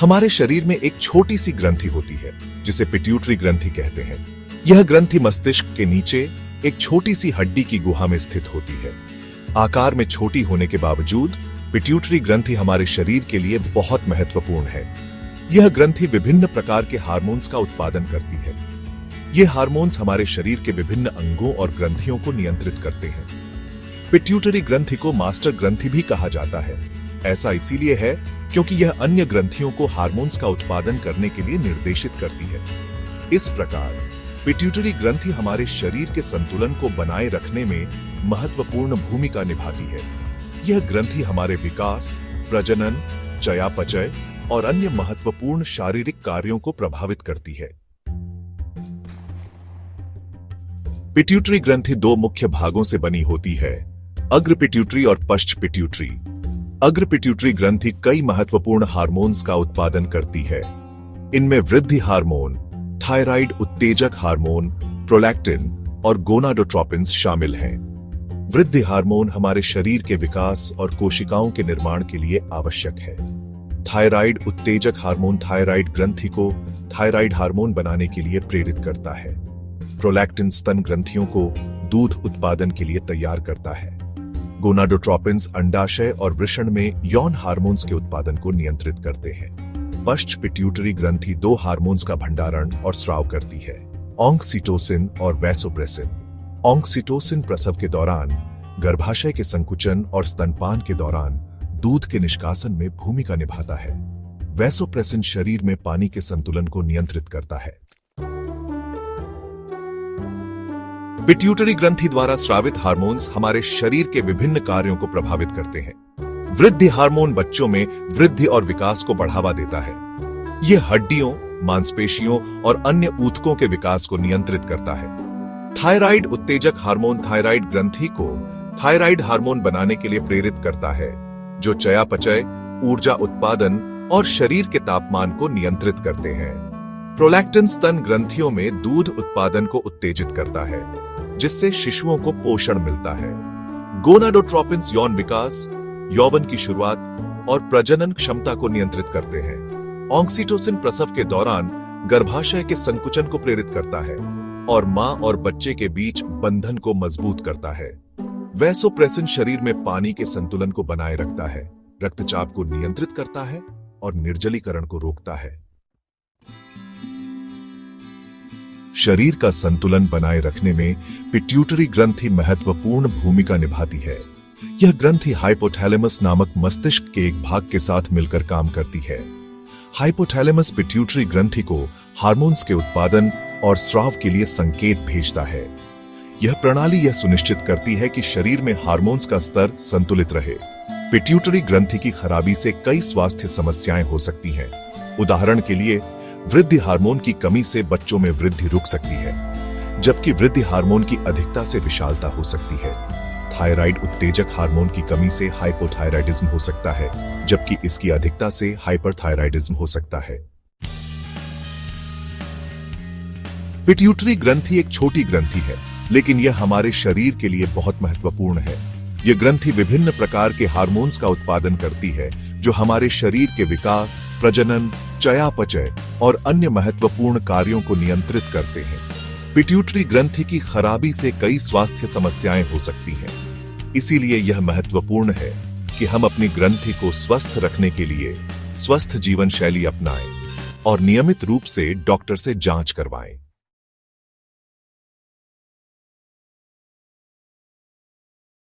हमारे शरीर में एक छोटी सी ग्रंथि होती है जिसे पिट्यूटरी ग्रंथि कहते हैं। यह ग्रंथि मस्तिष्क के नीचे एक छोटी सी हड्डी की गुहा में स्थित होती है। आकार में छोटी होने के बावजूद पिट्यूटरी ग्रंथि हमारे शरीर के लिए बहुत महत्वपूर्ण है। यह ग्रंथि विभिन्न प्रकार के हार्मोन्स का उत्पादन करती है। ये हार्मोन्स हमारे शरीर के विभिन्न अंगों और ग्रंथियों को नियंत्रित करते हैं। पिट्यूटरी ग्रंथि को मास्टर ग्रंथि भी कहा जाता है। ऐसा इसीलिए है क्योंकि यह अन्य ग्रंथियों को हार्मोन्स का उत्पादन करने के लिए निर्देशित करती है। इस प्रकार पिट्यूटरी ग्रंथि हमारे शरीर के संतुलन को बनाए रखने में महत्वपूर्ण भूमिका निभाती है। यह ग्रंथि हमारे विकास, प्रजनन, चयापचय और अन्य महत्वपूर्ण शारीरिक कार्यों को प्रभावित करती है। पिट्यूटरी ग्रंथि दो मुख्य भागों से बनी होती है, अग्र पिट्यूटरी और पश्च पिट्यूटरी। अग्र पिट्यूटरी ग्रंथि कई महत्वपूर्ण हार्मोन्स का उत्पादन करती है। इनमें वृद्धि हार्मोन, थायराइड उत्तेजक हार्मोन, प्रोलैक्टिन और गोनाडोट्रोपिन्स शामिल हैं। वृद्धि हार्मोन हमारे शरीर के विकास और कोशिकाओं के निर्माण के लिए आवश्यक है। थायराइड उत्तेजक हार्मोन थायराइड ग्रंथि को थायराइड हार्मोन बनाने के लिए प्रेरित करता है। प्रोलैक्टिन स्तन ग्रंथियों को दूध उत्पादन के लिए तैयार करता है। गोनाडोट्रोपिन्स अंडाशय और वृषण में यौन हार्मोन्स के उत्पादन को नियंत्रित करते हैं। पश्च पिट्यूटरी ग्रंथि दो हार्मोन्स का भंडारण और स्राव करती है, ऑक्सीटोसिन और वैसोप्रेसिन। ऑक्सीटोसिन प्रसव के दौरान, गर्भाशय के संकुचन और स्तनपान के दौरान दूध के निष्कासन में भूमिका निभाता है। वैसोप्रेसिन शरीर में पानी के संतुलन को नियंत्रित करता है। पिट्यूटरी ग्रंथि द्वारा स्रावित हार्मोन्स हमारे शरीर के विभिन्न कार्यों को प्रभावित करते हैं। वृद्धि हार्मोन बच्चों में वृद्धि और विकास को बढ़ावा देता है। यह हड्डियों, मांसपेशियों और अन्य ऊतकों के विकास को नियंत्रित करता है। थायराइड उत्तेजक हार्मोन थायराइड ग्रंथि को थायराइड हार्मोन बनाने के लिए प्रेरित करता है, जो चयापचय, ऊर्जा उत्पादन और शरीर के तापमान को नियंत्रित करते हैं। प्रोलैक्टिन स्तन ग्रंथियों में दूध उत्पादन को उत्तेजित करता है, जिससे शिशुओं को पोषण मिलता है। गोनाडोट्रोपिन्स यौन विकास, यौवन की शुरुआत और प्रजनन क्षमता को नियंत्रित करते हैं। ऑक्सीटोसिन प्रसव के दौरान गर्भाशय के संकुचन को प्रेरित करता है और मां और बच्चे के बीच बंधन को मजबूत करता है। वैसोप्रेसिन शरीर में पानी के संतुलन को बनाए रखता है, रक्तचाप को नियंत्रित करता है और निर्जलीकरण को रोकता है। शरीर का संतुलन बनाए रखने में पिट्यूटरी ग्रंथि महत्वपूर्ण भूमिका निभाती है। यह ग्रंथि हाइपोथैलेमस नामक मस्तिष्क के एक भाग के साथ मिलकर काम करती है। हाइपोथैलेमस पिट्यूटरी ग्रंथि को हार्मोन्स के उत्पादन और स्राव के लिए संकेत भेजता है। यह प्रणाली यह सुनिश्चित करती है कि शरीर में हार्मोन्स का स्तर संतुलित रहे। पिट्यूटरी ग्रंथि की खराबी से कई स्वास्थ्य समस्याएं हो सकती हैं। उदाहरण के लिए, वृद्धि हार्मोन की कमी से बच्चों में वृद्धि रुक सकती है, जबकि वृद्धि हार्मोन की अधिकता से विशालता हो सकती है। थायराइड उत्तेजक हार्मोन की कमी से हाइपोथायराइडिज्म हो सकता है, जबकि इसकी अधिकता से हाइपरथायराइडिज्म हो सकता है। पिट्यूटरी ग्रंथि एक छोटी ग्रंथि है, लेकिन यह हमारे शरीर के लिए बहुत महत्वपूर्ण है। यह ग्रंथि विभिन्न प्रकार के हार्मोन्स का उत्पादन करती है, जो हमारे शरीर के विकास, प्रजनन, चयापचय और अन्य महत्वपूर्ण कार्यों को नियंत्रित करते हैं। पिट्यूटरी ग्रंथि की खराबी से कई स्वास्थ्य समस्याएं हो सकती हैं। इसीलिए यह महत्वपूर्ण है कि हम अपनी ग्रंथि को स्वस्थ रखने के लिए स्वस्थ जीवन शैली अपनाएं और नियमित रूप से डॉक्टर से जांच करवाएं।